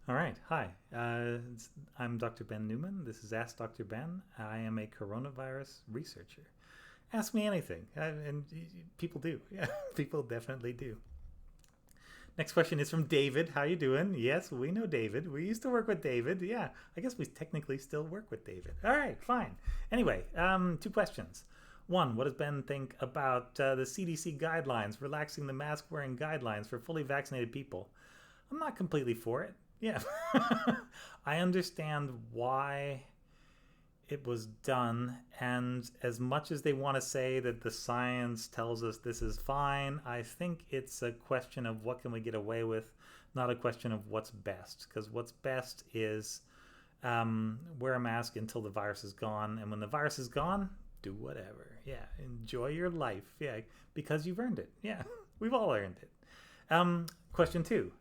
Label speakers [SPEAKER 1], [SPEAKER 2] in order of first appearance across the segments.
[SPEAKER 1] All right. Hi. I'm Dr. Ben Newman. This is Ask Dr. Ben. I am a coronavirus researcher. Ask me anything. And people do. Yeah, people definitely do. Next question is from David. How you doing? Yes, we know David. We used to work with David. Yeah, I guess we technically still work with David. All right, fine. Anyway, two questions. One, what does Ben think about the CDC guidelines, relaxing the mask wearing guidelines for fully vaccinated people? I'm not completely for it. Yeah. I understand why it was done, and as much as they want to say that the science tells us this is fine, I think it's a question of what can we get away with, not a question of what's best. Because what's best is wear a mask until the virus is gone, and when the virus is gone, do whatever. Yeah, enjoy your life. Yeah, because you've earned it. Yeah, we've all earned it. Question two.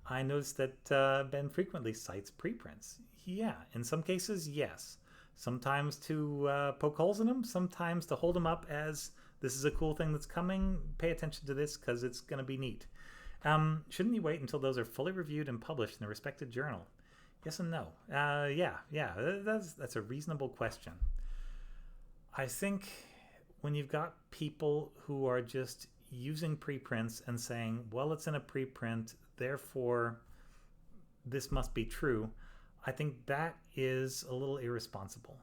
[SPEAKER 1] I noticed that Ben frequently cites preprints. Yeah, in some cases, yes. Sometimes to poke holes in them, sometimes to hold them up as this is a cool thing that's coming. Pay attention to this because it's going to be neat. Shouldn't you wait until those are fully reviewed and published in a respected journal? Yes and no. Yeah. That's a reasonable question. I think when you've got people who are just using preprints and saying, well, it's in a preprint, therefore this must be true, I think that is a little irresponsible.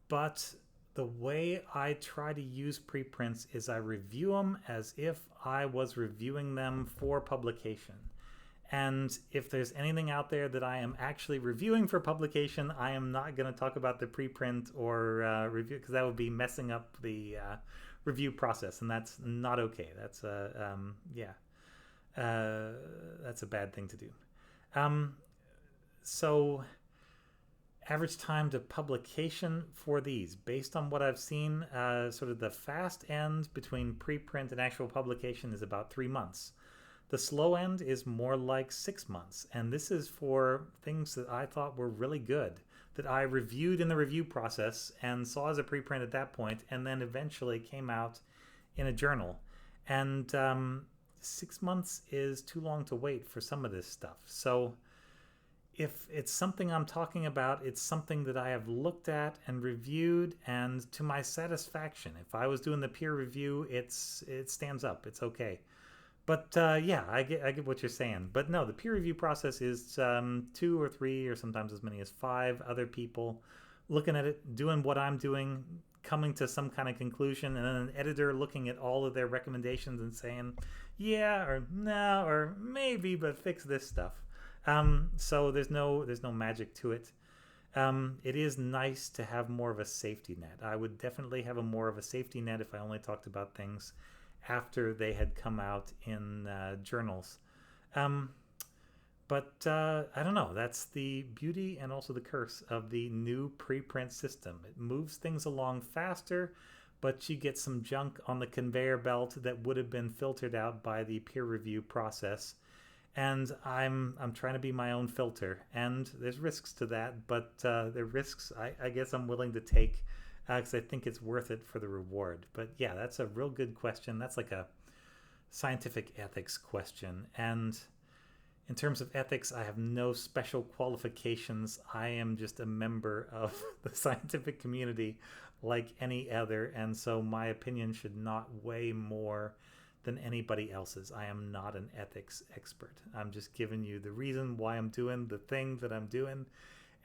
[SPEAKER 1] But the way I try to use preprints is I review them as if I was reviewing them for publication. And if there's anything out there that I am actually reviewing for publication, I am not going to talk about the preprint or review, because that would be messing up the review process, and that's not okay. That's that's a bad thing to do. So average time to publication for these, based on what I've seen, sort of the fast end between preprint and actual publication is about 3 months. The slow end is more like 6 months, and this is for things that I thought were really good, that I reviewed in the review process and saw as a preprint at that point, and then eventually came out in a journal. And 6 months is too long to wait for some of this stuff. So if it's something I'm talking about, it's something that I have looked at and reviewed, and to my satisfaction. If I was doing the peer review, it stands up. It's okay. But yeah, I get what you're saying. But no, the peer review process is 2 or 3 or sometimes as many as 5 other people looking at it, doing what I'm doing, coming to some kind of conclusion, and then an editor looking at all of their recommendations and saying, yeah, or no, or maybe, but fix this stuff. So there's no magic to it. It is nice to have more of a safety net. I would definitely have more of a safety net if I only talked about things after they had come out in journals. But I don't know. That's the beauty and also the curse of the new preprint system. It moves things along faster, but you get some junk on the conveyor belt that would have been filtered out by the peer review process. And I'm trying to be my own filter, and there's risks to that, but the risks I guess I'm willing to take because I think it's worth it for the reward. But yeah, that's a real good question. That's like a scientific ethics question. And in terms of ethics, I have no special qualifications. I am just a member of the scientific community like any other. And so my opinion should not weigh more than anybody else's. I am not an ethics expert. I'm just giving you the reason why I'm doing the thing that I'm doing,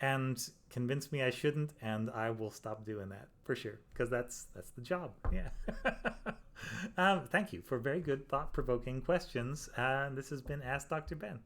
[SPEAKER 1] and convince me I shouldn't, and I will stop doing that for sure, because that's the job. Yeah. Thank you for very good, thought-provoking questions. This has been Ask Dr. Ben.